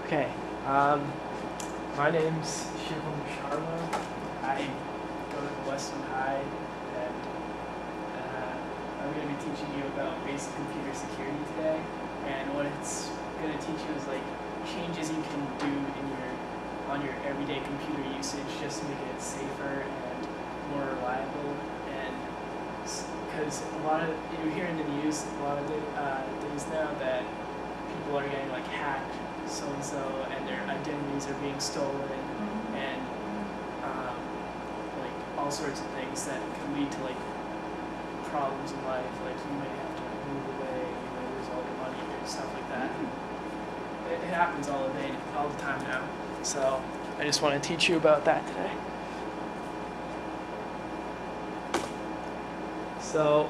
Okay, my name's Shivam Sharma. I go to Westwood High, and I'm going to be teaching you about basic computer security today. And what it's going to teach you is like changes you can do on your everyday computer usage just to make it safer and more reliable. And because a lot of you hear in the news a lot of days now that people are getting like hacked so-and-so and their identities are being stolen, and like all sorts of things that can lead to like problems in life, like you may have to move away, you may lose all your money and stuff like that. It happens all the time now. So I just want to teach you about that today. So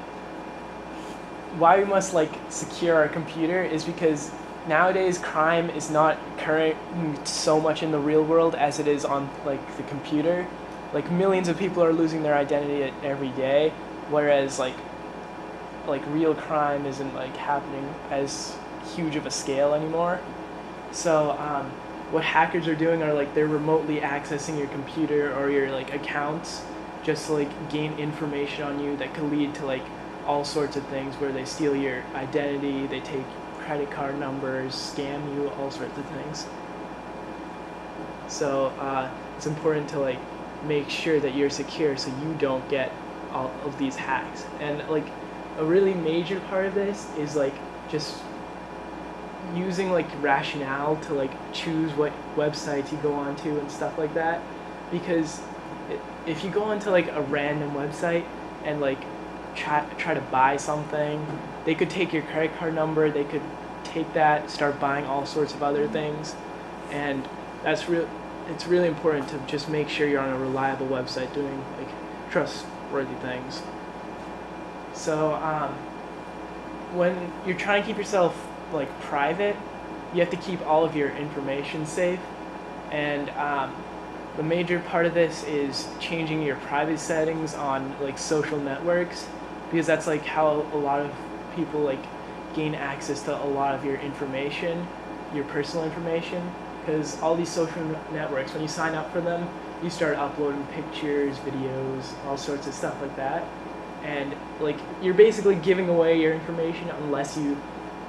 why we must like secure our computer is because nowadays crime is not occurring so much in the real world as it is on like the computer. Like millions of people are losing their identity every day, whereas like real crime isn't like happening as huge of a scale anymore. So what hackers are doing are like they're remotely accessing your computer or your like accounts just to like gain information on you that could lead to like all sorts of things, where they steal your identity, they take credit card numbers, scam you, all sorts of things. So it's important to like make sure that you're secure so you don't get all of these hacks. And like a really major part of this is like just using like rationale to like choose what websites you go onto and stuff like that, because if you go onto like a random website and like try to buy something, they could take your credit card number, they could take that, start buying all sorts of other things, and it's really important to just make sure you're on a reliable website doing like trustworthy things. So when you're trying to keep yourself like private, you have to keep all of your information safe, and the major part of this is changing your privacy settings on like social networks, because that's like how a lot of people like gain access to a lot of your information, your personal information. Because all these social networks, when you sign up for them, you start uploading pictures, videos, all sorts of stuff like that, and like you're basically giving away your information unless you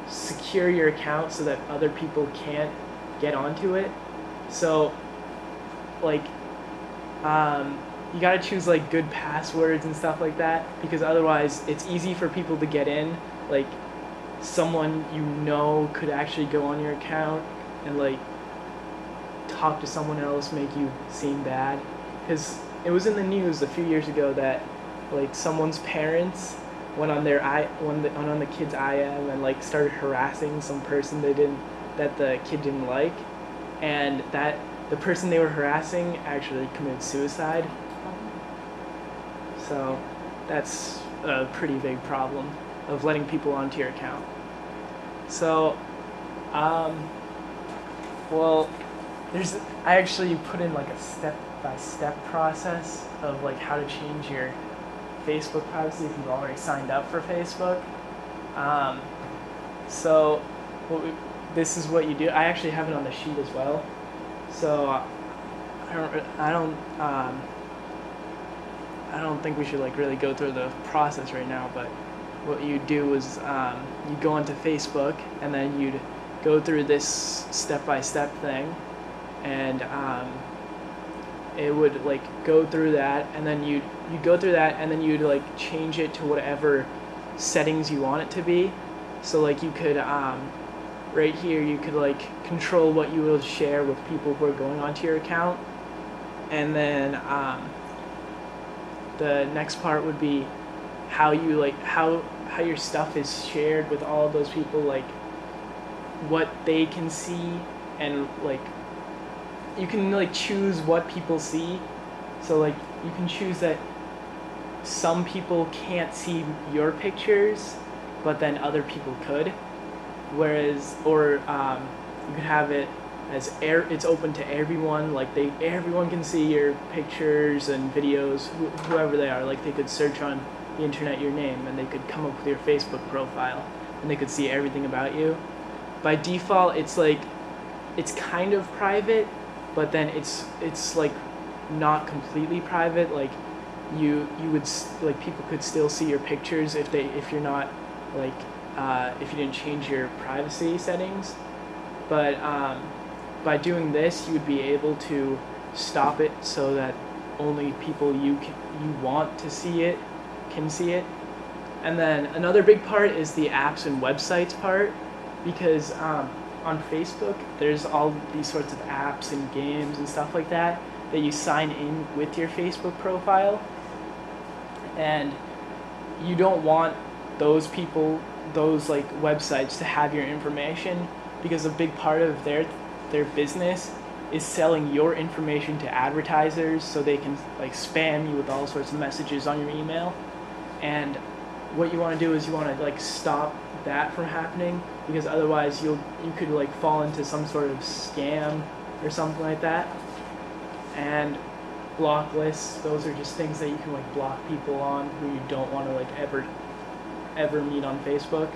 secure your account so that other people can't get onto it. So like you gotta choose like good passwords and stuff like that, because otherwise it's easy for people to get in. Like someone you know could actually go on your account and like talk to someone else, make you seem bad. Because it was in the news a few years ago that like someone's parents went on the kid's IM and like started harassing some person that the kid didn't like, and that the person they were harassing actually committed suicide. So that's a pretty big problem of letting people onto your account. So I actually put in like a step-by-step process of like how to change your Facebook privacy if you've already signed up for Facebook. This is what you do. I actually have it on the sheet as well. So I don't think we should like really go through the process right now, but what you do is you go onto Facebook and then you'd go through this step-by-step thing, and it would like go through that, and then you go through that, and then you'd like change it to whatever settings you want it to be. So like you could right here you could like control what you will share with people who are going onto your account, and then the next part would be how your stuff is shared with all of those people, like what they can see, and like you can like choose what people see. So like you can choose that some people can't see your pictures, but then other people could. Whereas, or you could have it as it's open to everyone. Like everyone can see your pictures and videos, whoever they are. Like they could search on the internet your name, and they could come up with your Facebook profile, and they could see everything about you. By default, it's it's kind of private, but then it's like not completely private. Like you would like people could still see your pictures if you're not like if you didn't change your privacy settings. But by doing this, you would be able to stop it so that only people you want to see it can see it. And then another big part is the apps and websites part, because on Facebook there's all these sorts of apps and games and stuff like that you sign in with your Facebook profile, and you don't want those people, those like websites, to have your information, because a big part of their business is selling your information to advertisers so they can like spam you with all sorts of messages on your email. And what you want to do is you want to like stop that from happening, because otherwise you could like fall into some sort of scam or something like that. And block lists, those are just things that you can like block people on who you don't want to like ever meet on Facebook.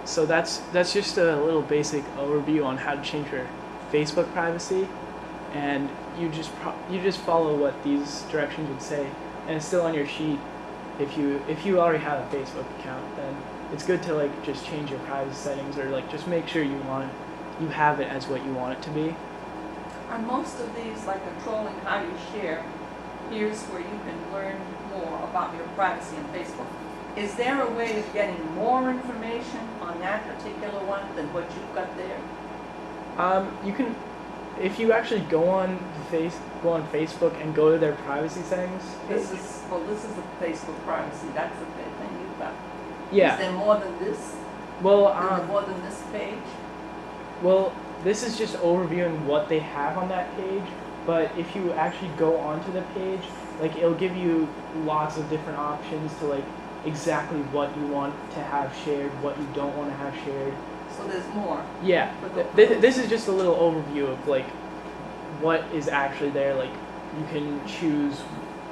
So that's just a little basic overview on how to change your Facebook privacy, and you just follow what these directions would say, and it's still on your sheet. If you already have a Facebook account, then it's good to like just change your privacy settings, or like just make sure you have it as what you want it to be. Are most of these like controlling how you share? Here's where you can learn more about your privacy on Facebook. Is there a way of getting more information on that particular one than what you've got there? You can, if you actually go on Facebook and go to their privacy settings. This is the Facebook privacy. That's the thing you've got. Yeah. Is there more than this? Well, Is there more than this page? Well, this is just overviewing what they have on that page. But if you actually go onto the page, like it'll give you lots of different options to like exactly what you want to have shared, what you don't want to have shared. So there's more. Yeah. This is just a little overview of like what is actually there. Like you can choose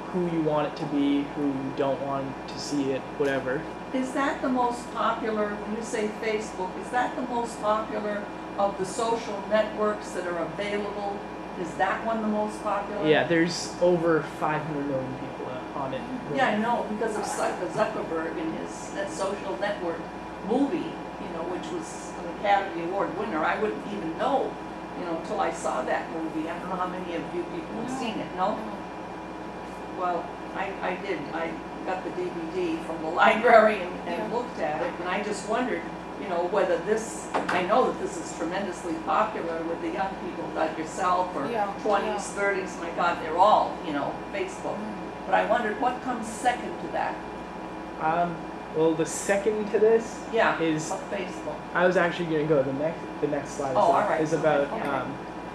who you want it to be, who you don't want to see it, whatever. Is that the most popular, when you say Facebook, is that the most popular of the social networks that are available? Is that one the most popular? Yeah, there's over 500 million people on it. Yeah, I know, because of Zuckerberg and his that social network movie, which was an Academy Award winner. I wouldn't even know, until I saw that movie. I don't know how many of you people have seen it, no? Well, I did. I got the DVD from the library and looked at it, and I just wondered, whether this, I know that this is tremendously popular with the young people like yourself, or 20s, 30s, my God, they're all, Facebook. But I wondered what comes second to that. Well, the second to this is Facebook. I was actually going to go the next slide. Oh, all right. Is about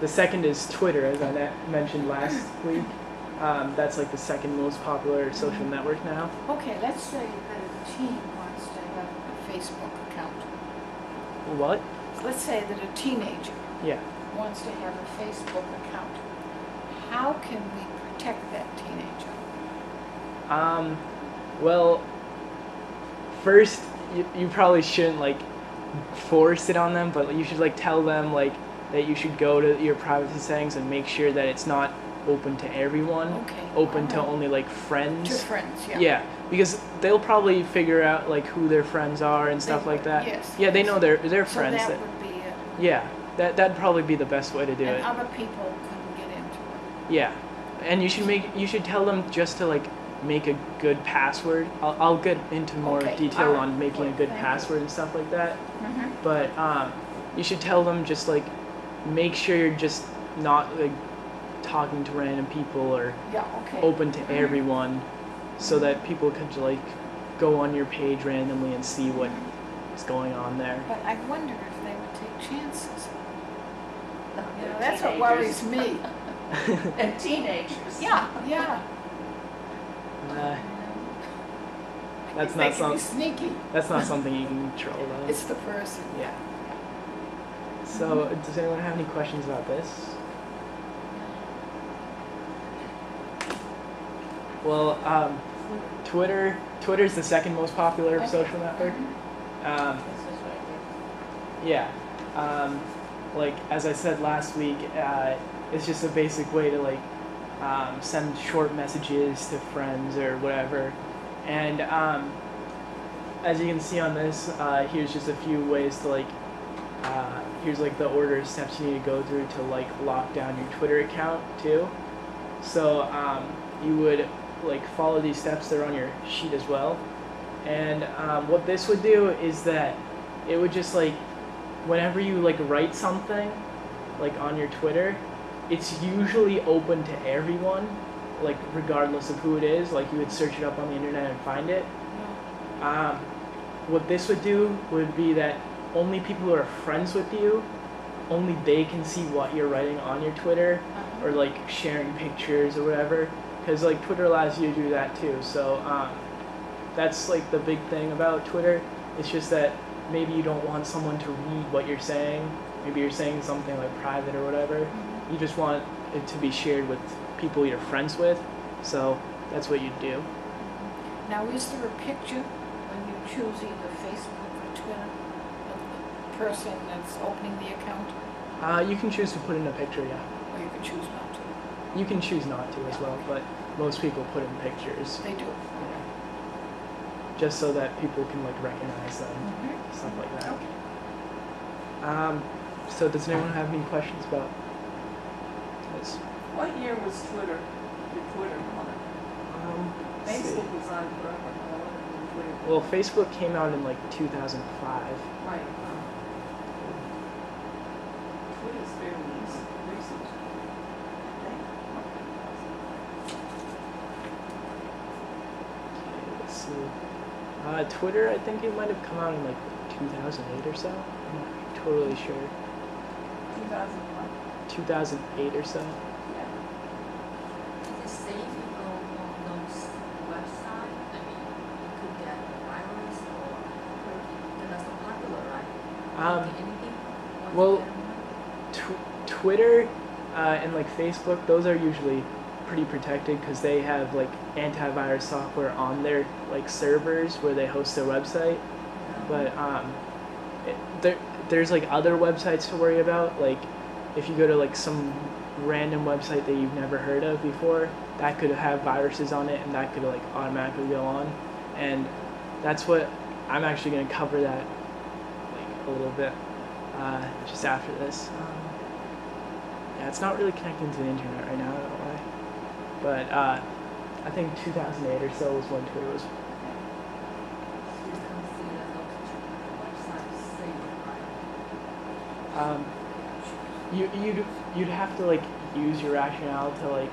the second is Twitter, as I mentioned last week. That's like the second most popular social network now. Okay, let's say that a teen wants to have a Facebook account. What? Let's say that a teenager wants to have a Facebook account. How can we protect that teenager? Well, first you probably shouldn't like force it on them, but you should like tell them like that you should go to your privacy settings and make sure that it's not open to everyone. Okay. Open to only like friends. To friends, yeah. Yeah, because they'll probably figure out like who their friends are and stuff like that. Yes. Yeah, they know their So friends. that would be it. Yeah, that'd probably be the best way to do And it. other people couldn't get into it. Yeah, and you should tell them just to like make a good password. I'll get into more detail alright, on making a good thank password and stuff like that. Mm-hmm. But you should tell them just like make sure you're just not like talking to random people or open to everyone, so that people could like go on your page randomly and see what is going on there. But I wonder if they would take chances. That's Teenagers. what worries me. And teenagers. Yeah. That's They not can be something. sneaky. That's not something you can control though. It's the person. Yeah. So, does anyone have any questions about this? Well, Twitter's the second most popular social network. Yeah. like as I said last week, it's just a basic way to like send short messages to friends or whatever. And as you can see on this, here's just a few ways to like, here's like the order of steps you need to go through to like lock down your Twitter account too. So you would like follow these steps that are on your sheet as well. And what this would do is that it would just like, whenever you like write something like on your Twitter, it's usually open to everyone, like regardless of who it is. Like you would search it up on the internet and find it. What this would do would be that only people who are friends with you, only they can see what you're writing on your Twitter, or like sharing pictures or whatever, because like Twitter allows you to do that too. So that's like the big thing about Twitter. It's just that maybe you don't want someone to read what you're saying. Maybe you're saying something like private or whatever. You just want it to be shared with people you're friends with. So that's what you do. Now, is there a picture when you choose either Facebook or Twitter of the person that's opening the account? You can choose to put in a picture, yeah. Or you can choose not to? You can choose not to as well, but most people put in pictures. They do. Yeah. Just so that people can like recognize them, stuff like that. Okay. So does anyone have any questions about this? What year was Twitter, the Twitter on? Let's see. Facebook was on forever. Twitter. Well, Facebook came out in like 2005. Right. Twitter's fairly recent. Let's see. Twitter, I think it might have come out in like 2008 or so. I'm not totally sure. 2001. 2008 or so. Yeah. Is it safe if you go on those websites? I mean, you could get a virus or they're not so popular, right? Anything? Well, Twitter and like Facebook, those are usually pretty protected because they have like antivirus software on their like servers where they host their website. But there's like other websites to worry about. Like if you go to like some random website that you've never heard of before, that could have viruses on it, and that could like automatically go on. And that's what I'm actually going to cover that like a little bit just after this. Yeah, it's not really connecting to the internet right now. I don't know why. But I think 2008 or so was when Twitter was. You can see that those websites say right? You'd have to like use your rationale to like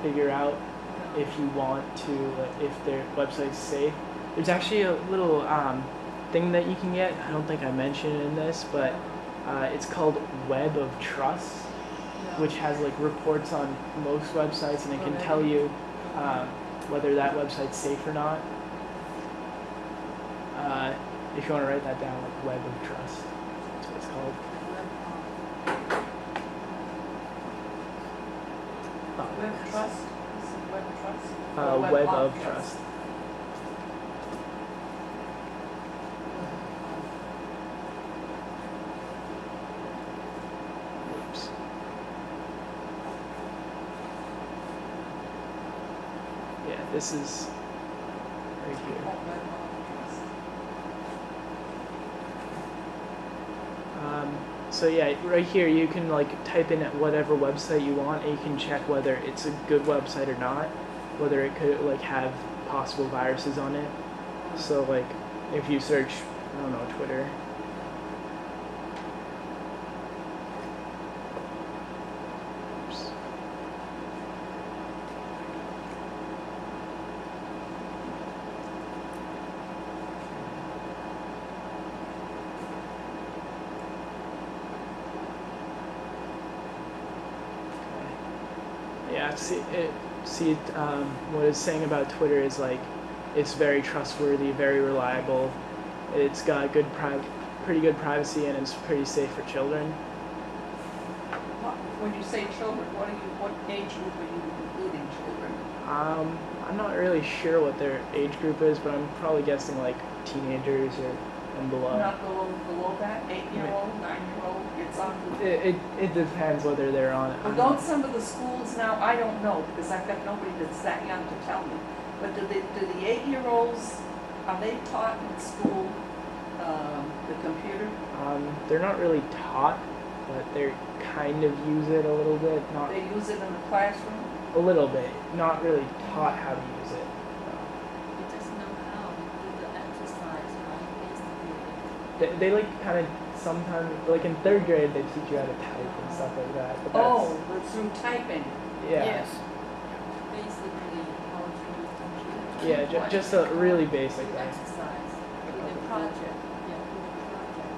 figure out if you want to, like, if their website's safe. There's actually a little thing that you can get. I don't think I mentioned it in this, but it's called Web of Trust, which has like reports on most websites, and it can tell you whether that website's safe or not. If you want to write that down, like Web of Trust, that's what it's called. Web Trust? This is Web Trust? Web of Trust. Oops. Yeah, this is right here. So yeah, right here you can like type in whatever website you want, and you can check whether it's a good website or not, whether it could like have possible viruses on it. So like if you search, I don't know, Twitter. Oops. Yeah, what it's saying about Twitter is like it's very trustworthy, very reliable. It's got pretty good privacy, and it's pretty safe for children. When you say children, what age group are you including children? I'm not really sure what their age group is, but I'm probably guessing like teenagers and below. Not below that, 8-year-old, 9-year-old, it's on the. It depends whether they're on. Well, don't some of the schools now, I don't know, because I've got nobody that's that young to tell me, but do the 8-year-olds, are they taught in school, the computer? They're not really taught, but they kind of use it a little bit. Not They use it in the classroom? a little bit. Not really taught how to use it. You just know how to do the exercise, right? Basically. They like kind of sometimes, like in 3rd grade, they teach you how to type and stuff like that. But that's, Oh, but through typing. yeah. Yes. Basically, how to use computer. Yeah, Keyboard, just a really basic do thing. exercise, do the project, yeah, do the project.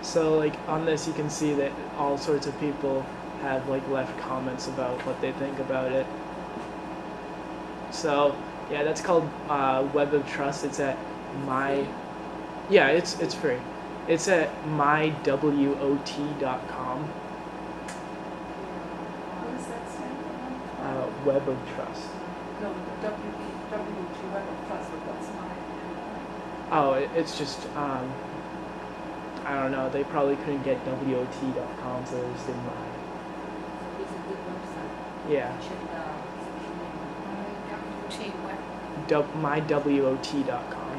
So like on this, you can see that all sorts of people have like left comments about what they think about it. So yeah, that's called Web of Trust. It's at yeah, it's free. It's at mywot.com. What does that stand for? Web of Trust. No, the WWT Web of Trust, but that's mine. Oh, it's just I don't know. They probably couldn't get WOT.com, so they just did mine. So it's a good website, Yeah, check it out. WT Web. mywot.com.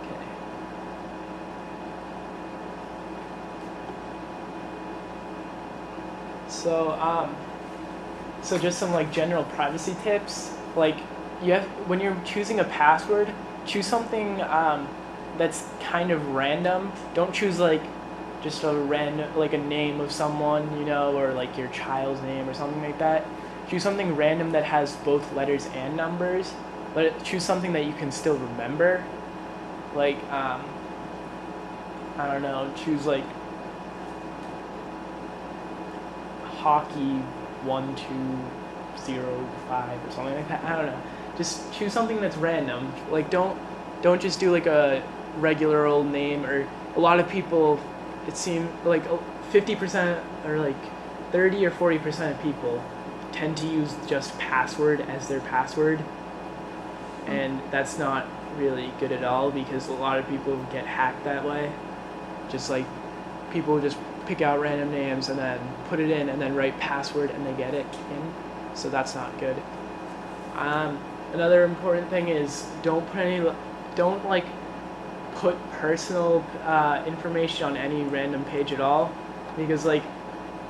Okay. So just some like general privacy tips. Like when you're choosing a password, choose something that's kind of random. Don't choose like just a random, like a name of someone, or like your child's name or something like that. Choose something random that has both letters and numbers, but choose something that you can still remember. Like I don't know, choose like hockey 1205 or something like that. I don't know. Just choose something that's random. Like don't just do like a regular old name. Or a lot of people, it seems like 50% or like 30 or 40% of people tend to use just password as their password, and that's not really good at all, because a lot of people get hacked that way. Just like people just pick out random names and then put it in and then write password and they get it in, so that's not good. Another important thing is don't put personal information on any random page at all, because like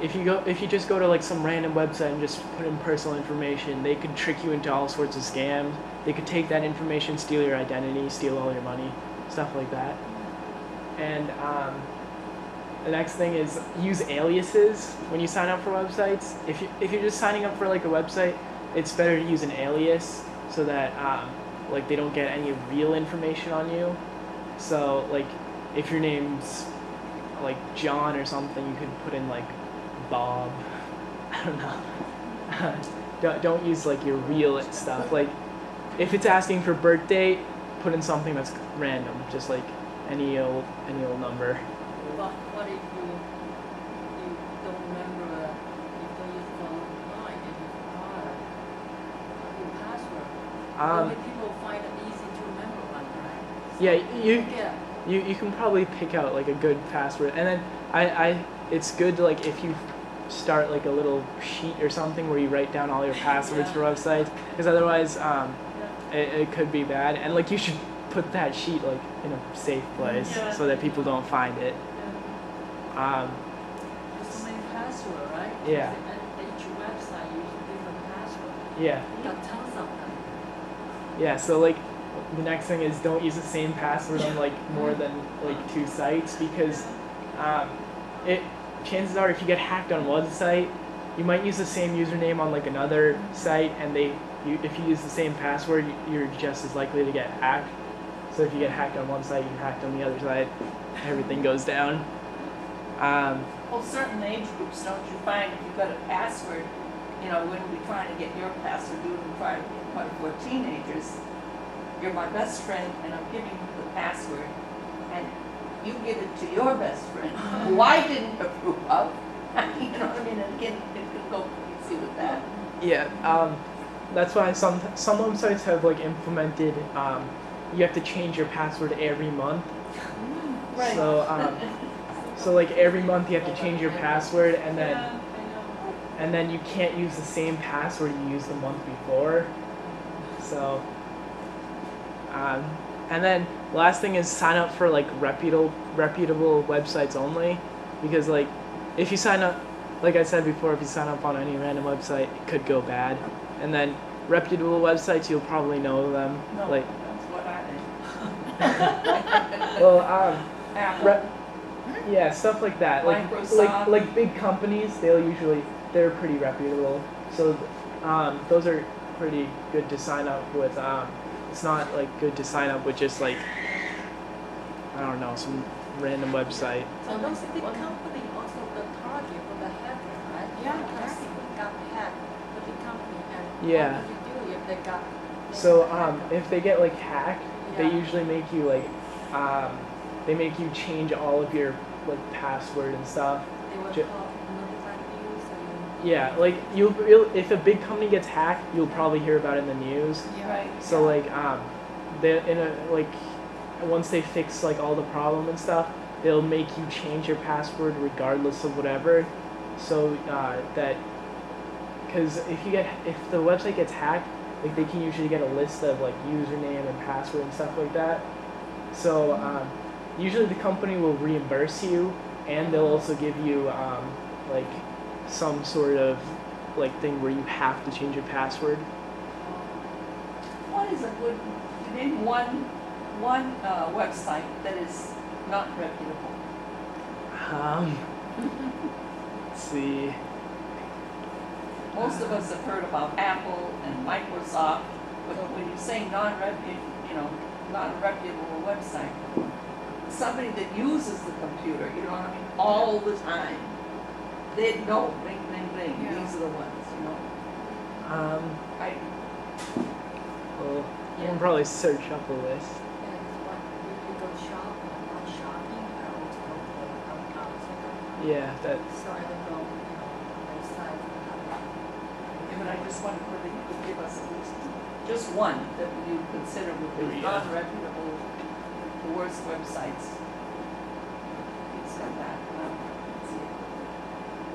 if you just go to like some random website and just put in personal information, they could trick you into all sorts of scams. They could take that information, steal your identity, steal all your money, stuff like that. And the next thing is use aliases when you sign up for websites. If you're just signing up for like a website, it's better to use an alias so that like they don't get any real information on you. So like if your name's like John or something, you could put in like Bob. I don't know. Don't use like your real stuff. Like if it's asking for birth date, put in something that's random, just like any old number. What if you don't remember, you don't use phone line and you forgot your password? Only people find it easy to remember one, right? So Yeah, you can probably pick out like a good password, and then it's good to like if you start like a little sheet or something where you write down all your passwords for websites, because otherwise it could be bad, and like you should put that sheet like in a safe place so that people don't find it. There's so many passwords, right? Yeah. Each website uses different passwords. Yeah. You got tons of them. Yeah, so like the next thing is don't use the same password on like more than like 2 sites, because chances are if you get hacked on one site, you might use the same username on like another site, and if you use the same password, you're just as likely to get hacked. So if you get hacked on one site, you get hacked on the other side, everything goes down. Well, certain age groups, don't you find if you've got a password, when we trying to get your password, you wouldn't try to get one for teenagers. You're my best friend, and I'm giving you the password, and you give it to your best friend, who I didn't approve of. You know what I mean? And again, it could go easy with that. Yeah, that's why some websites have like implemented you have to change your password every month. Right. So like every month you have to change your password, and then Yeah, I know. and then you can't use the same password you used the month before. So, and then the last thing is sign up for like reputable websites only, because like if you sign up, like I said before, if you sign up on any random website, it could go bad. And then reputable websites, you'll probably know them. No, Like, that's what I well, Apple. yeah, stuff like that. Microsoft. Like big companies, they're pretty reputable. So those are pretty good to sign up with. It's not like good to sign up with just like, I don't know, some random website. So those big company also the target for the hacker, right? Yeah, Sometimes right. people got hacked, the big company, and Yeah. what do you do if they got? So if they get like hacked, they Yeah. usually make you like they make you change all of your like password and stuff. They will Ju- call notify you, so you. Yeah, like if a big company gets hacked, you'll probably hear about it in the news. Yeah. Right. So like they in a like once they fix like all the problem and stuff, they'll make you change your password regardless of whatever. So that because if the website gets hacked, like they can usually get a list of like username and password and stuff like that. So usually the company will reimburse you, and they'll also give you like some sort of like thing where you have to change your password. What is a good, name one website that is not reputable? Let's see. Most of us have heard about Apple and Microsoft, but when you say non-reputable website, somebody that uses the computer, you know what I mean, all the time, they know, bing, bing, bing, Yeah. these are the ones, you know. I, Well, you can probably search up a list. Yeah, it's what you go shopping, or shopping, I always go for outside. Yeah, that. So I don't know, those sites. but I just wondered whether you could give us at least just one that you consider would be Yeah. non-reputable, the worst websites. You said that, let's see.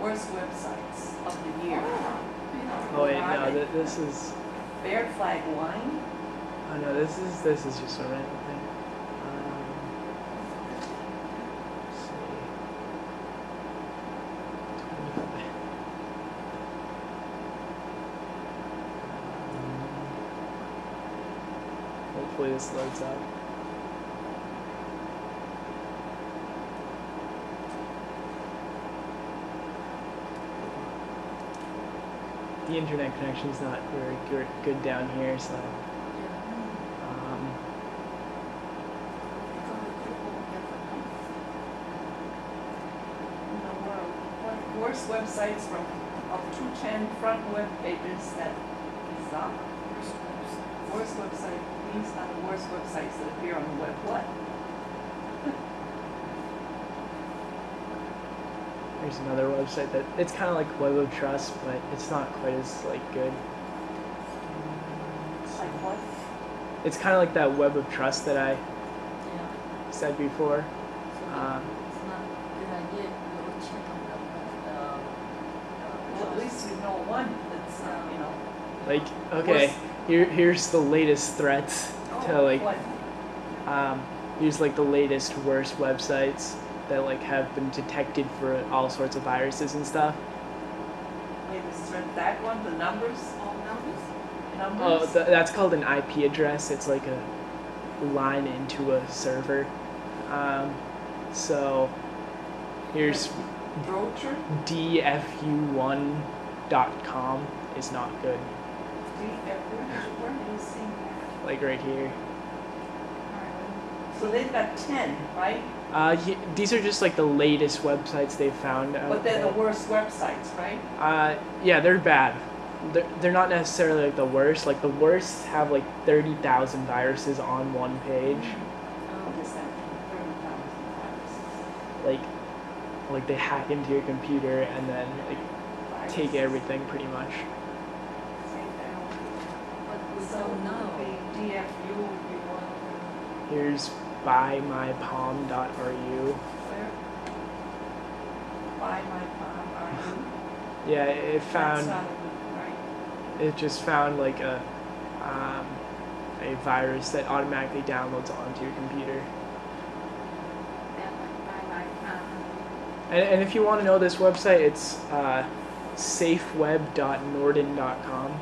Worst websites of the year. Oh wait, Are no, they? this is. Bear Flag Wine, Oh no, this is just a random thing. Let's see. 25. Hopefully this loads up. The internet connection's not very good down here, so. in the world. Worst websites from of 210 front web pages that is up. Worst website, these are the worst websites that appear on the web. What? There's another website that it's kind of like Web of Trust, but it's not quite as like good. Like what? It's kind of like that Web of Trust that I Yeah. said before. So Uh, it's not a good idea to go check on Well, at least we know one that's, you know. Like, okay, here's the latest threats to like, What? here's like the latest worst websites that like have been detected for all sorts of viruses and stuff. Latest threat, that one, the numbers? All numbers? Oh, Numbers? that's called an IP address. It's like a line into a server. So here's Brocher? dfu1.com is not good. Where do you see that? Like right here. So they've got 10, right? These are just like the latest websites they've found out But they're the there. worst websites, right? Yeah, they're bad. They're not necessarily like the worst. Like the worst have like 30,000 viruses on one page. What is that? 30,000 Like they hack into your computer and then like viruses. take everything pretty much. So no. the DFU would be one. Here's buymypalm.ru. Where? Buy my palm, are you? Yeah, it found. That's not a good, right? It just found like a virus that automatically downloads onto your computer. And if you want to know this website, it's safeweb.norden.com.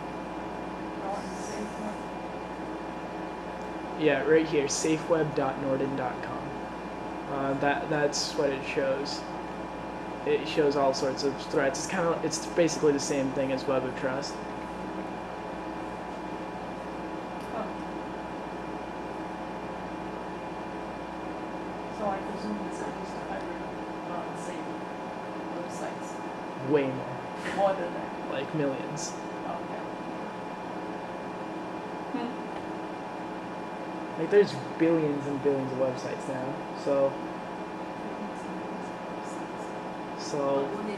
Yeah, right here, safeweb.norden.com. That's what it shows. It shows all sorts of threats. It's basically the same thing as Web of Trust. Oh. So I presume it's at least 100 non-safe websites. Way more, More than that. like millions. Okay. Hmm. Like there's billions and billions of websites now. So But when they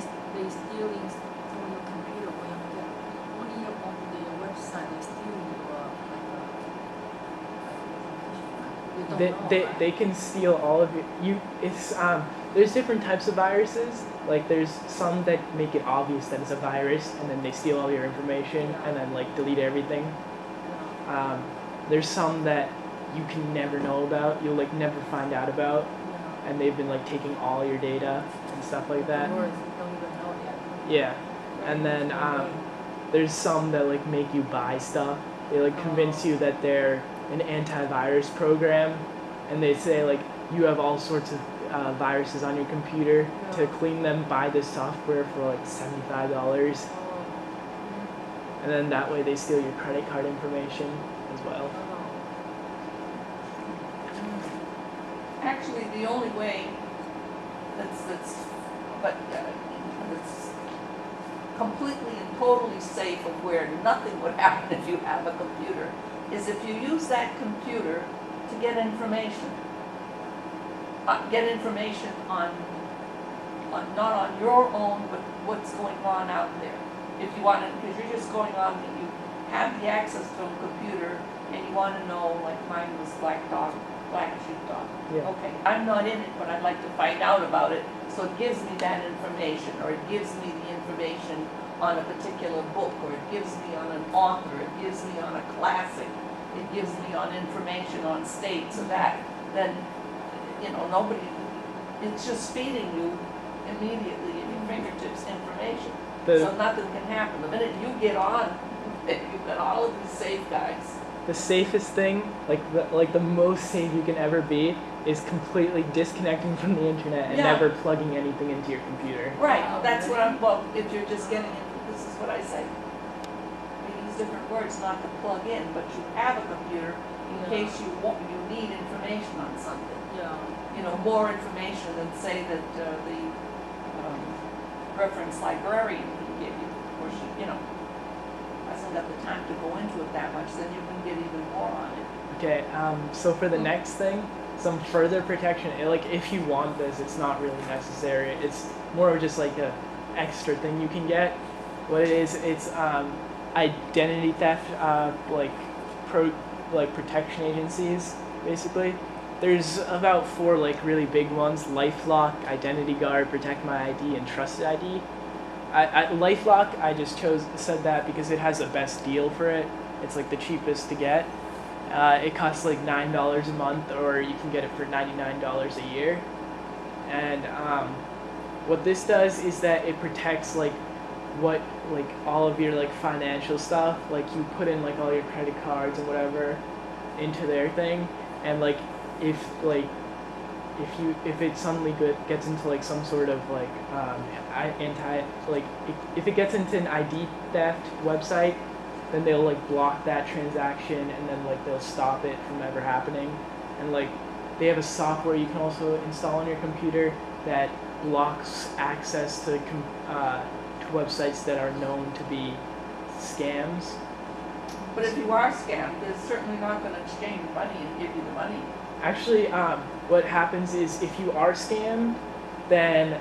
stealing from your computer, when you get only on the website, they steal your you don't know, right? they can steal all of it's there's different types of viruses. Like there's some that make it obvious that it's a virus and then they steal all your information and then like delete everything. Yeah. There's some that you can never know about, you'll like never find out about, Yeah. and they've been like taking all your data and stuff like that. Or you don't even know yet. Yeah. And then there's some that like make you buy stuff. They like convince you that they're an antivirus program, and they say like you have all sorts of viruses on your computer. To clean them, buy this software for like $75, and then that way they steal your credit card information as well. Actually, the only way that's completely and totally safe of where nothing would happen if you have a computer is if you use that computer to get information. Get information on not on your own, but what's going on out there. If you want to, because you're just going on, you have the access to a computer and you want to know, like mine was black sheepdog. Yeah. Okay, I'm not in it, but I'd like to find out about it, so it gives me that information, or it gives me the information on a particular book, or it gives me on an author, it gives me on a classic, it gives me on information on states, so that, then, nobody, it's just feeding you immediately in your fingertips information. So nothing can happen. The minute you get on, you've got all of these safe guys. The safest thing, like the most safe you can ever be, is completely disconnecting from the internet and never plugging anything into your computer. Right, that's what if you're just getting it, this is what I say. We use different words not to plug in, but you have a computer in case you need information on something. Yeah. More information than say that the reference librarian can give you, or she, hasn't got the time to go into it that much, then you can get even more on it. Okay, so for the next thing, some further protection. Like if you want this, it's not really necessary. It's more of just like a extra thing you can get. What it is, it's identity theft, protection agencies, basically. There's about 4 like really big ones: LifeLock, Identity Guard, Protect My ID, and Trusted ID. LifeLock, I just said that because it has the best deal for it. It's like the cheapest to get. It costs like $9 a month, or you can get it for $99 a year. And what this does is that it protects all of your like financial stuff. Like you put in like all your credit cards and whatever into their thing, and like if it suddenly gets into like some sort of like if it gets into an ID theft website, then they'll like block that transaction, and then like they'll stop it from ever happening. And like they have a software you can also install on your computer that blocks access to websites that are known to be scams. But if you are scammed, they're certainly not going to exchange money and give you the money. Actually, what happens is if you are scammed, and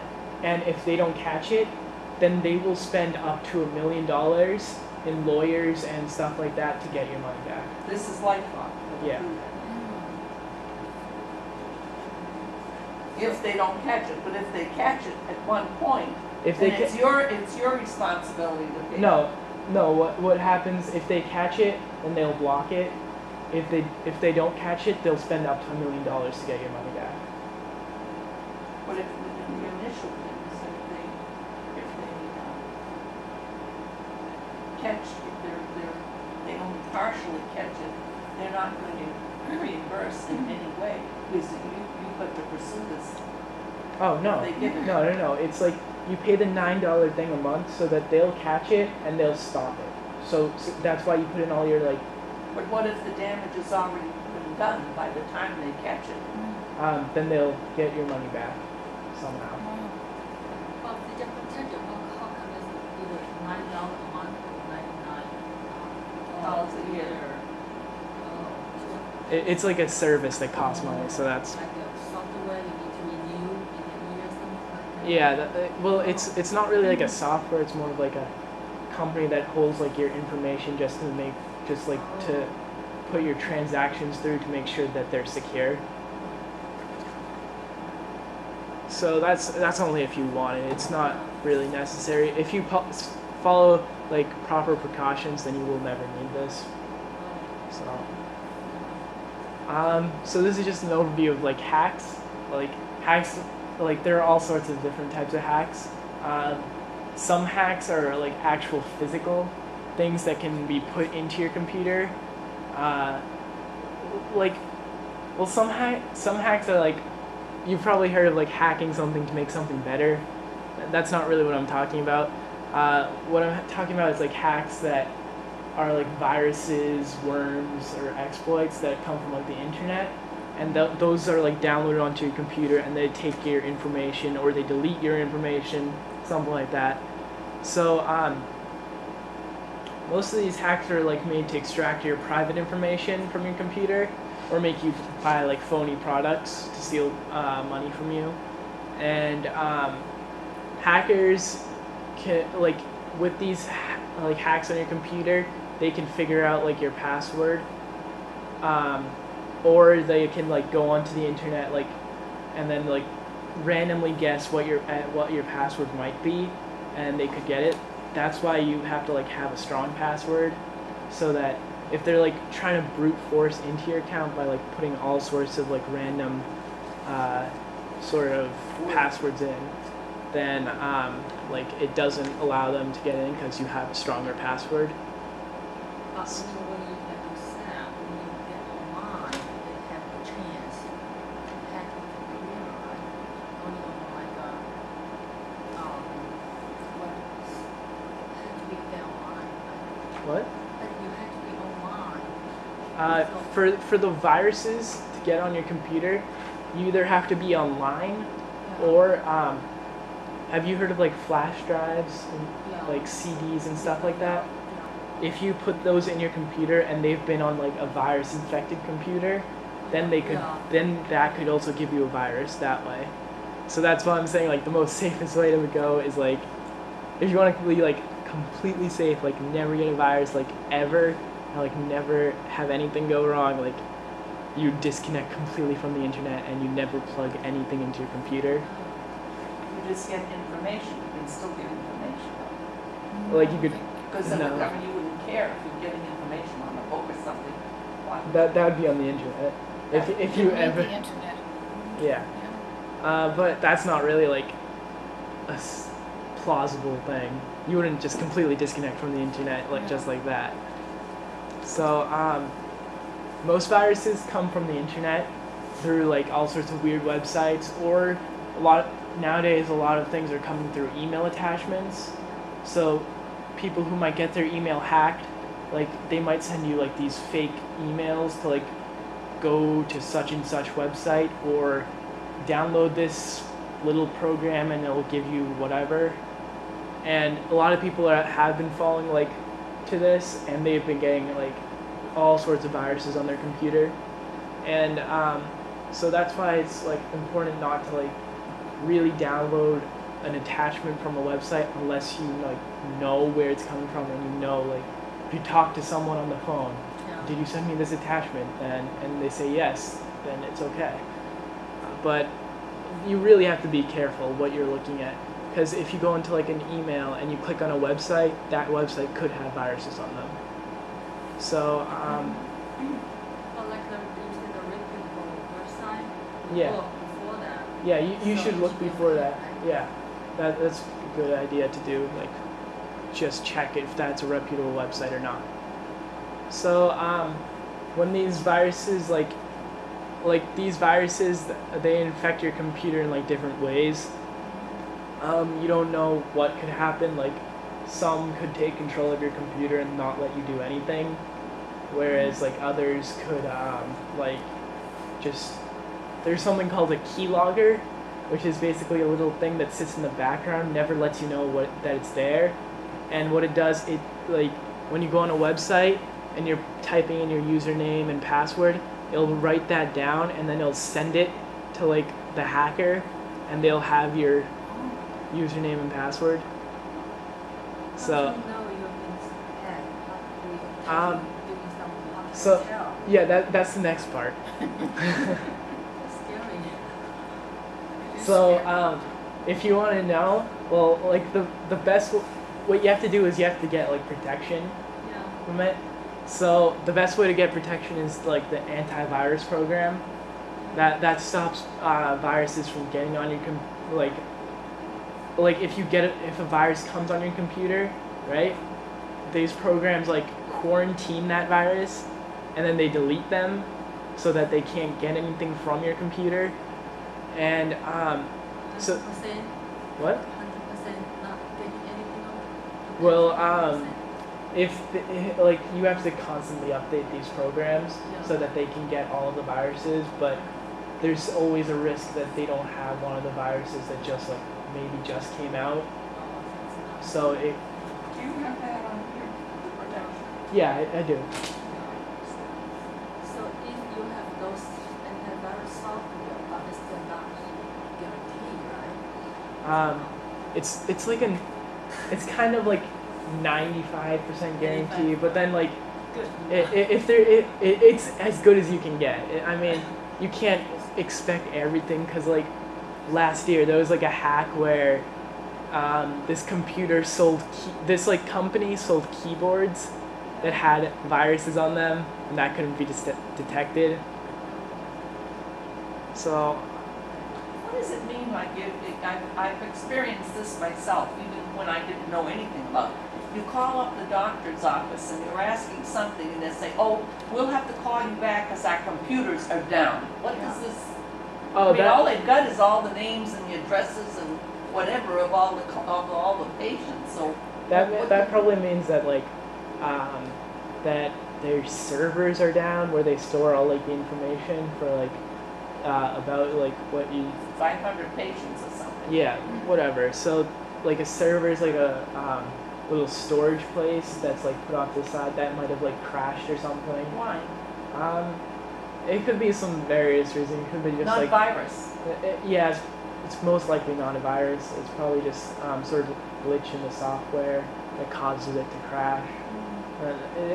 if they don't catch it, then they will spend up to $1 million in lawyers and stuff like that to get your money back. This is LifeLock that will Yeah. do that. If they don't catch it, but if they catch it at one point, If then they it's your responsibility to pay. No, what happens if they catch it, then they'll block it. If they don't catch it, they'll spend up to $1 million to get your money back. But if within the initial things, if they catch, they only partially catch it, they're not going to reimburse in any way, because you've got to pursue this. Oh no, They give it. no. It's like you pay the $9 thing a month so that they'll catch it and they'll stop it. So that's why you put in all your like. But what if the damage has already been done by the time they catch it? Then they'll get your money back somehow. But the potential, how come it's either $9 a month or $99 $99 a year. It's like a service that costs money, so that's. Like a software you need to renew in a year or something like that? Yeah, well, it's not really like a software. It's more of like a company that holds like your information just to put your transactions through to make sure that they're secure. So that's only if you want it. It's not really necessary. If you follow like proper precautions, then you will never need this. So this is just an overview of like hacks. Like there are all sorts of different types of hacks. Some hacks are like actual physical things that can be put into your computer. Some hacks are like, you've probably heard of like hacking something to make something better. That's not really what I'm talking about. What I'm talking about is like hacks that are like viruses, worms, or exploits that come from like the internet, and those are like downloaded onto your computer, and they take your information or they delete your information, something like that. So most of these hacks are like made to extract your private information from your computer, or make you buy like phony products to steal money from you. And hackers can, like, with these like hacks on your computer, they can figure out like your password, or they can like go onto the internet like, and then like randomly guess what your password might be, and they could get it. That's why you have to like have a strong password, so that if they're like trying to brute force into your account by like putting all sorts of like random sort of passwords in, then like it doesn't allow them to get in because you have a stronger password. But when you get to SAP, when you get online, they have a chance to hack the computer, right? Only on like what is had to be there online, right? What? But you had to be online. For the viruses to get on your computer, you either have to be online, Yeah. or have you heard of like flash drives and Yeah. like CDs and stuff like that? Yeah. If you put those in your computer and they've been on like a virus infected computer, then that could also give you a virus that way. So that's why I'm saying like the most safest way to go is like, if you want to be like completely safe, like never get a virus like ever, and like never have anything go wrong, like you disconnect completely from the internet and you never plug anything into your computer. You just get information, you can still get information. Like you could, Because No. you wouldn't care if you're getting information on a book or something. Why? that would be on the internet. If you Read ever, the internet. yeah. Yeah. But that's not really like a plausible thing. You wouldn't just completely disconnect from the internet like just like that. So most viruses come from the internet through like all sorts of weird websites, or nowadays a lot of things are coming through email attachments. So people who might get their email hacked, like they might send you like these fake emails to like go to such and such website, or download this little program and it'll give you whatever. And a lot of people have been falling like to this, and they've been getting like all sorts of viruses on their computer. And so that's why it's like important not to like really download an attachment from a website unless you like know where it's coming from, and you know, like if you talk to someone on the phone, Yeah. did you send me this attachment? And they say yes, then it's okay. But you really have to be careful what you're looking at, because if you go into like an email and you click on a website, that website could have viruses on them. So But like using the reputable website, yeah. look before that. Yeah, you So should look you before can- that. Yeah, that's a good idea to do. Like, just check if that's a reputable website or not. So when these viruses like these viruses, they infect your computer in like different ways. You don't know what could happen. Like, some could take control of your computer and not let you do anything, whereas like others could like just, there's something called a keylogger, which is basically a little thing that sits in the background, never lets you know that it's there. And what it does, it like when you go on a website and you're typing in your username and password, it'll write that down and then it'll send it to like the hacker, and they'll have your username and password. So How do you know you've been hacked? How do you doing some so tell? yeah, that's the next part. That's scary. So if you want to know, well, like the best, what you have to do is you have to get like protection Yeah. from it. So the best way to get protection is like the antivirus program. That stops viruses from getting on your like if a virus comes on your computer, right? These programs like quarantine that virus, and then they delete them so that they can't get anything from your computer. And so 100%, what? 100% not getting anything on. Well, 100%. like you have to constantly update these programs Yeah. so that they can get all of the viruses, but there's always a risk that they don't have one of the viruses that just like maybe just came out. Oh, that's nice. So it, Do you have that on here, the protection? yeah, I do. So if you have those antivirus software, but it's still not guaranteed, right? It's like it's kind of like 95% guarantee, but then like Good. it's as good as you can get. I mean, you can't expect everything, because like last year there was like a hack where this computer sold this like company sold keyboards that had viruses on them, and that couldn't be detected. So What does it mean, like, I've experienced this myself, even when I didn't know anything about it. You call up the doctor's office and you're asking something, and they say, oh, we'll have to call you back because our computers are down. What does this, I mean, all they've got is all the names and the addresses and whatever of all the patients, so. that probably means that like that their servers are down where they store all like the information for like about like what you 500 patients or something. yeah, whatever. So like a server is like a little storage place that's like put off to the side that might have like crashed or something. Why? It could be some various reason. It could be just Not like virus. yeah, it's most likely not a virus. It's probably just sort of a glitch in the software that causes it to crash.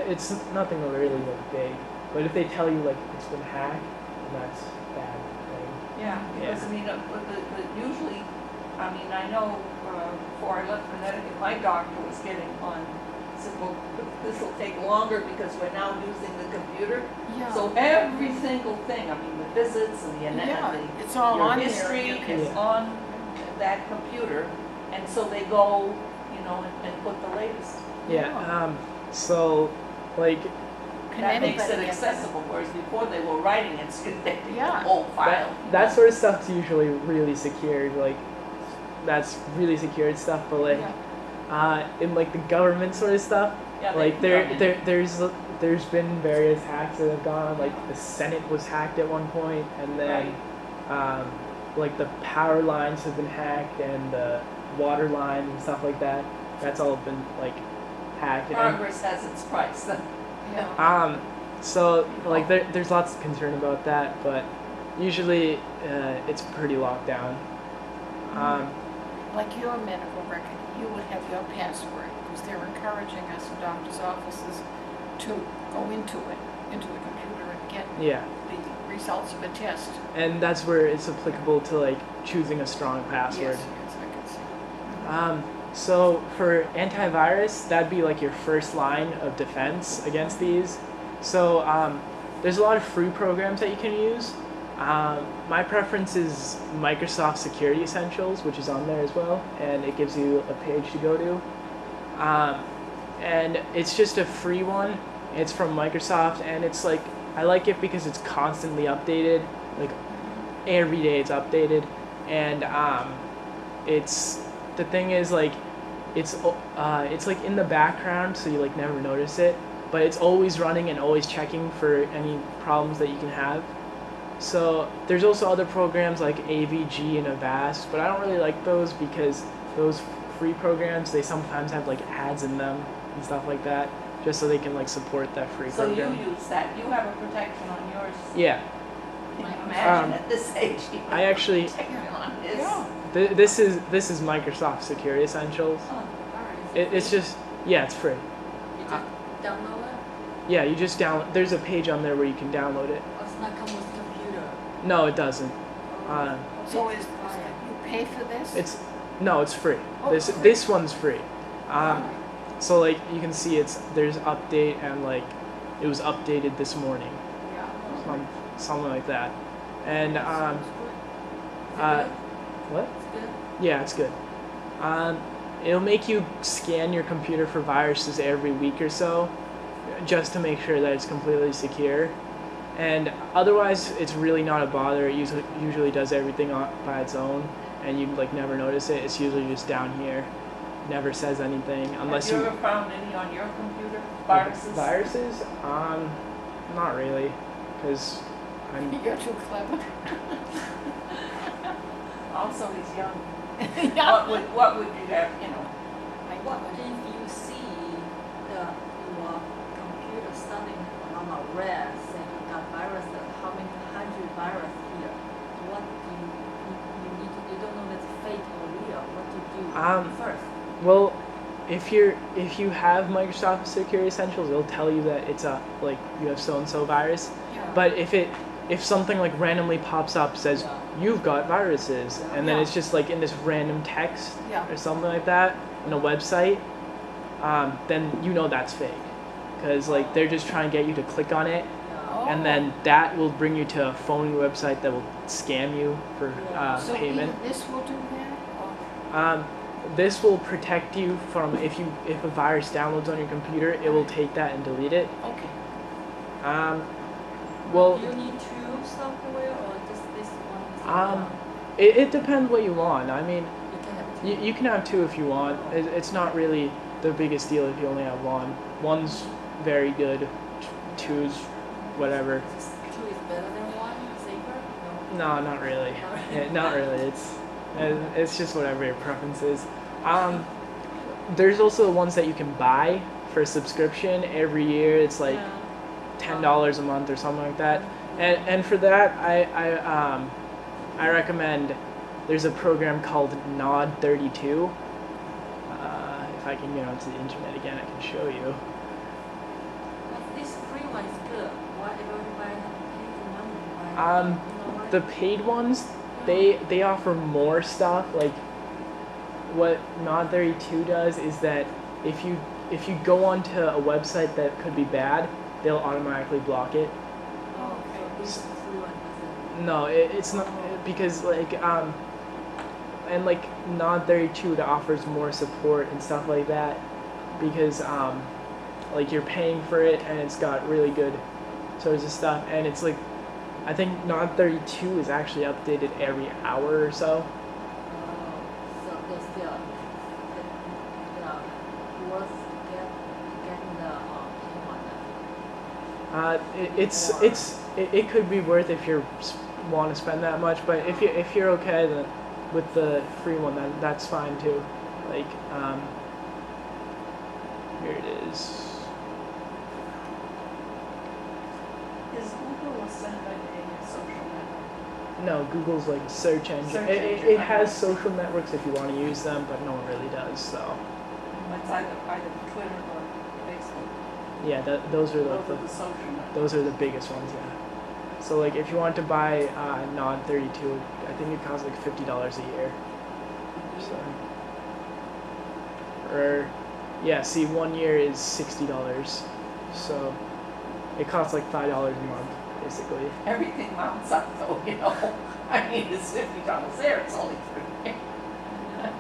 It's nothing really like big. But if they tell you like it's been hacked, then that's a bad thing. Yeah, because I mean, usually, I mean, I know before I left Connecticut, my doctor was getting on, said, well, this will take longer because we're now using the computer. Yeah. So every single thing, I mean, the visits and Yeah, it's all your on there. history You can- is on that computer, and so they go, you know, and put the latest. Yeah. So like Can That makes it anybody get that? accessible, whereas before they were writing it, so they take the Yeah. whole file. that sort of stuff's usually really secured. Like that's really secured stuff. But like Yeah. in like the government sort of stuff, Yeah, they like can go in. there's been various hacks that have gone on. Like the Senate was hacked at one point, and then like the power lines have been hacked, and the water lines and stuff like that. That's all been like hacked. And, Congress has its price. Yeah. so like there's lots of concern about that, but usually it's pretty locked down. Like your medical record, you would have your password, because they're encouraging us in doctors' offices to go into it into the computer and get Yeah. the results of a test. And that's where it's applicable to like choosing a strong password. Yes, I can see. So for antivirus, that'd be like your first line of defense against these. So there's a lot of free programs that you can use. My preference is Microsoft Security Essentials, which is on there as well, and it gives you a page to go to. And it's just a free one. It's from Microsoft, and it's like, I like it because it's constantly updated. Like every day it's updated, and it's, the thing is like, it's like in the background, so you like never notice it, but it's always running and always checking for any problems that you can have. So there's also other programs like AVG and Avast, but I don't really like those because those free programs, they sometimes have like ads in them and stuff like that, just so they can like support that free So you program. use that, you have a protection on yours. Yeah, Can you imagine at this age, you have I actually, protection on his? Yeah. this is Microsoft Security Essentials. Oh, Alright, It's just, yeah, it's free. You just download it? Yeah, you just there's a page on there where you can download it. Or it's not come with computer? No, it doesn't. So you pay for this? No, it's free. Oh, This free. this one's free. So like you can see there's update and like it was updated this morning, Yeah. something like that. And Is it what? good? It's good? Yeah, it's good. It'll make you scan your computer for viruses every week or so, just to make sure that it's completely secure. And otherwise, it's really not a bother. It usually does everything by its own, and you like never notice it. It's usually just down here, never says anything unless Have you. you ever found any on your computer, viruses? Viruses? Not really, because I'm. You're too clever. Also, he's young. Yeah. What would you have, you know? Like What if you see your computer starting on a red, saying you got virus, how many hundred virus here? What do you need to, you don't know if it's fake or real, what do you do first? Well, if you have Microsoft Security Essentials, it'll tell you that it's like you have so and so virus. Yeah. But if something like randomly pops up says Yeah. you've got viruses, and then Yeah. it's just like in this random text Yeah. or something like that in a website, then you know that's fake, because like they're just trying to get you to click on it, Yeah. and then that will bring you to a phony website that will scam you for So payment. even this will do that? Or? This will protect you from if a virus downloads on your computer, it will take that and delete it. Okay. Well, Do you need two software or just this one? it depends what you want. I mean, You can have two. you can have two if you want. It's not really the biggest deal if you only have one. One's very good, two's whatever. Just two is better than one, safer? No, not really. Not really. It's just whatever your preference is. There's also ones that you can buy for a subscription every year. It's like $10 a month or something like that. And for that, I recommend. There's a program called Nod32. If I can get onto the internet again, I can show you. But this free one is good. Why everybody have to pay the money? Why? You know why? The paid ones, they offer more stuff. Like what Nod32 does is that if you go onto a website that could be bad, they'll automatically block it. Oh, okay. This free one doesn't. No, it's not, because like and like Nod32 it offers more support and stuff like that, because like you're paying for it and it's got really good sorts of stuff, and it's like I think Nod32 is actually updated every hour or so. So there's still worth getting the pay one. It could be worth if you want to spend that much, but if you're okay then with the free one, then that's fine too. Like here it is. Is Google a social network? No, Google's like a search engine. Search It engine, has okay. social networks if you want to use them, but no one really does. So It's either Twitter or Facebook. Yeah, those are Those are the social networks. those are the biggest ones. Yeah. So like if you want to buy non-32, I think it costs like $50 a year. So. Or yeah, see 1 year is $60. So it costs like $5 a month basically. Everything mounts up though, you know. I mean, it's $50 there, it's only $30.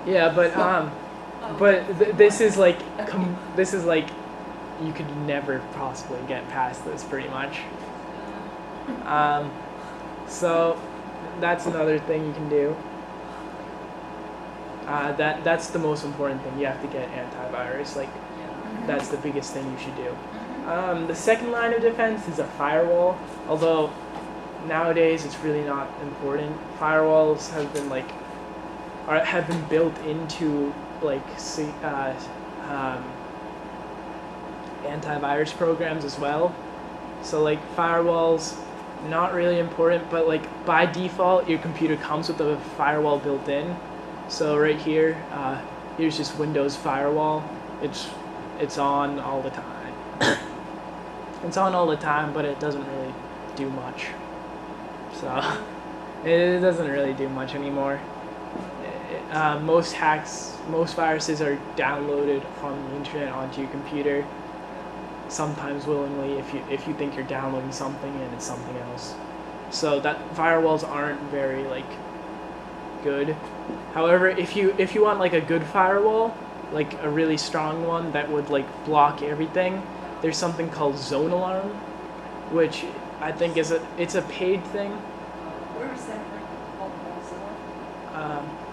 Yeah, but this is like this is like you could never possibly get past this pretty much. So that's another thing you can do. That's the most important thing. You have to get antivirus. Like that's the biggest thing you should do. The second line of defense is a firewall. Although nowadays it's really not important. Firewalls have been have been built into antivirus programs as well. So like firewalls, not really important, but like by default your computer comes with a firewall built in. So right here, here's just Windows Firewall. It's on all the time. It's on all the time, but it doesn't really do much. So it doesn't really do much anymore. Most viruses are downloaded from the internet onto your computer. Sometimes willingly, if you think you're downloading something and it's something else. So that firewalls aren't very good. However, if you want like a good firewall, like a really strong one that would like block everything, there's something called Zone Alarm, which I think it's a paid thing. Where is that?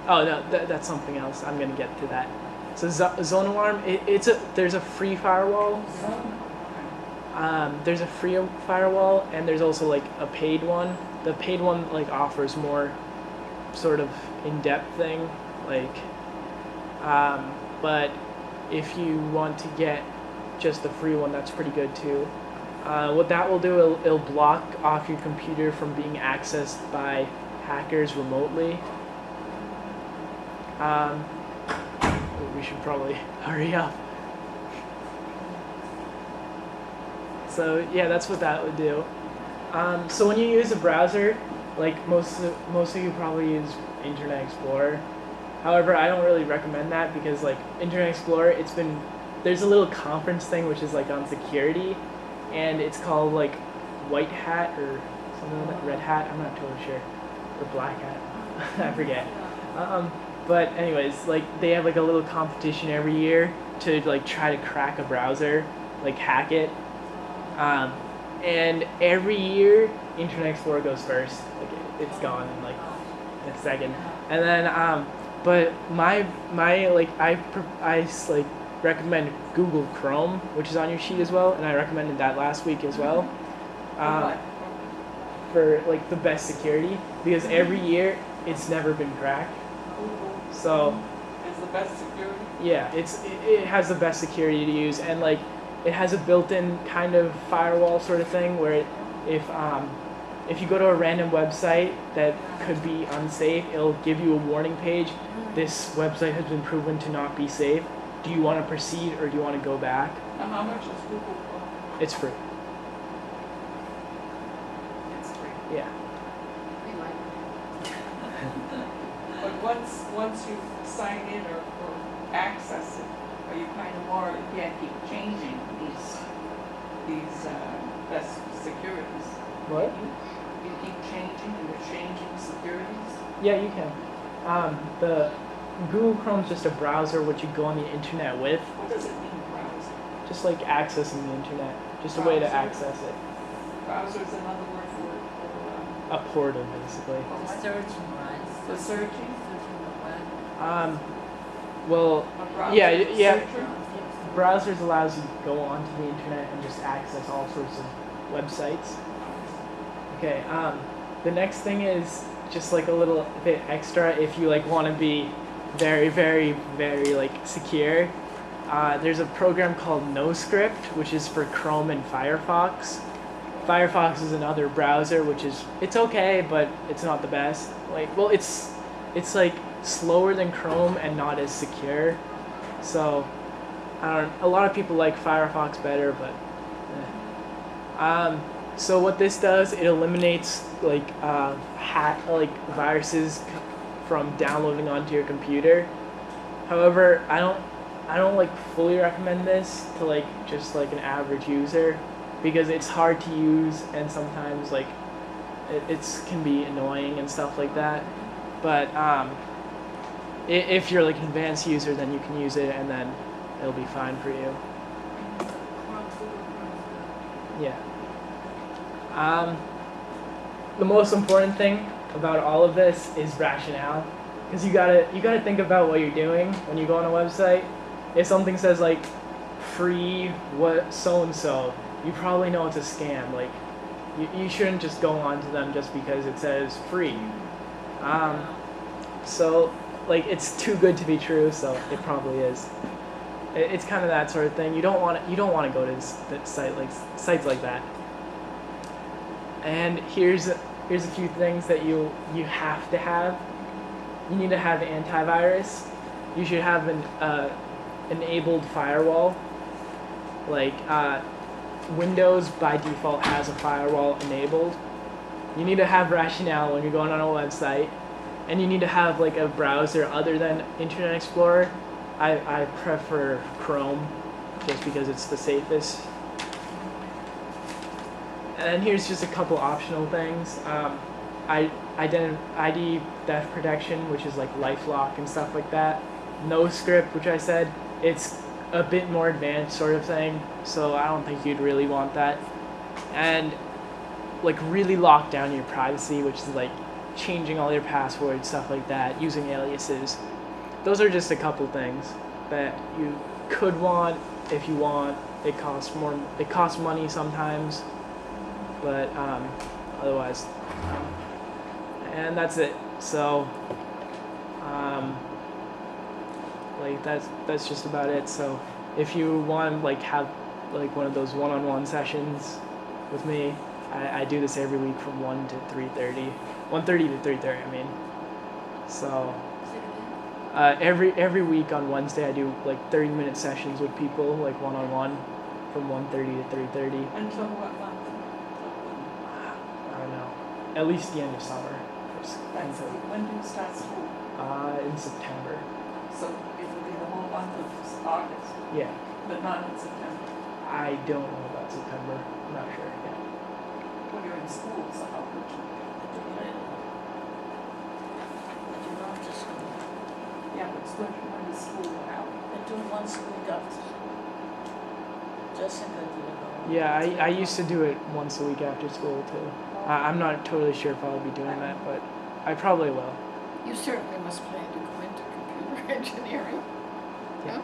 Oh no, that's something else. I'm gonna get to that. So Zone Alarm, there's a free firewall. There's a free firewall, and there's also like a paid one. The paid one like offers more sort of in-depth thing, but if you want to get just the free one, that's pretty good too. What that will do, it'll block off your computer from being accessed by hackers remotely. We should probably hurry up. So yeah, that's what that would do. So when you use a browser, like most of you probably use Internet Explorer. However, I don't really recommend that because like Internet Explorer, there's a little conference thing which is like on security, and it's called like White Hat or something like that, Red Hat. I'm not totally sure, or Black Hat. I forget. But anyways, like they have like a little competition every year to like try to crack a browser, like hack it. And every year, Internet Explorer goes first. Like it's gone in like a second. And then, but I recommend Google Chrome, which is on your sheet as well, and I recommended that last week as well. For like the best security, because every year it's never been cracked. So It's the best security? yeah, it has the best security to use, and like it has a built-in kind of firewall sort of thing where if you go to a random website that could be unsafe, it'll give you a warning page. This website has been proven to not be safe. Do you want to proceed or do you want to go back? Now, how much is Google Chrome? It's free. It's free. Yeah. We like it. But once you sign in or access it, are you kind of more, you can't keep changing these best securities? What? You keep changing and you're changing securities? Yeah, you can. The Google Chrome's just a browser which you go on the internet with, What does it mean, browser? just like accessing the internet, just a way to Browser. access it. Browser is another word for A portal, basically. Searching, right? for searching? Searching the web. Well, A browser yeah, is yeah. searcher? Browsers allows you to go onto the internet and just access all sorts of websites. Okay, the next thing is just like a little bit extra if you like want to be very, very, very like secure. There's a program called NoScript, which is for Chrome and Firefox. Firefox is another browser, it's okay, but it's not the best. It's like slower than Chrome and not as secure. So, a lot of people like Firefox better, but So what this does, it eliminates like viruses from downloading onto your computer. However, I don't like fully recommend this to like just like an average user, because it's hard to use and sometimes like it's can be annoying and stuff like that. But if you're like an advanced user, then you can use it and then it'll be fine for you. Yeah. The most important thing about all of this is rationale, because you gotta think about what you're doing when you go on a website. If something says like free what so and so, you probably know it's a scam. Like you shouldn't just go on to them just because it says free. So like it's too good to be true, so it probably is. It's kind of that sort of thing. You don't want to go to sites like that. And here's a few things that you have to have. You need to have antivirus. You should have an enabled firewall. Like Windows by default has a firewall enabled. You need to have rationale when you're going on a website, and you need to have like a browser other than Internet Explorer. I prefer Chrome just because it's the safest. And here's just a couple optional things. ID theft protection, which is like LifeLock and stuff like that. No script, which I said, it's a bit more advanced sort of thing, so I don't think you'd really want that. And like really lock down your privacy, which is like changing all your passwords, stuff like that, using aliases. Those are just a couple things that you could want if you want. It costs money sometimes, but otherwise, and that's it. So like that's just about it. So if you want to like have like one of those one-on-one sessions with me, I do this every week from 1 to 3:30, 1:30 to 3:30. I mean, so every week on Wednesday I do like 30-minute sessions with people, like one-on-one, from 1:30 to 3:30. Until what month? I don't know. At least the end of summer. When do you start school? In September. So it will be the whole month of August, Yeah. but not in September. I don't know about September. I'm not sure yet. Well, you're in school, so how could you? Yeah, but it's when the school went out. They're doing once a week after school. Jessica did it. Yeah, I used to do it once a week after school too. I'm not totally sure if I'll be doing that, but I probably will. You certainly must plan to go into computer engineering. Yeah. Yeah?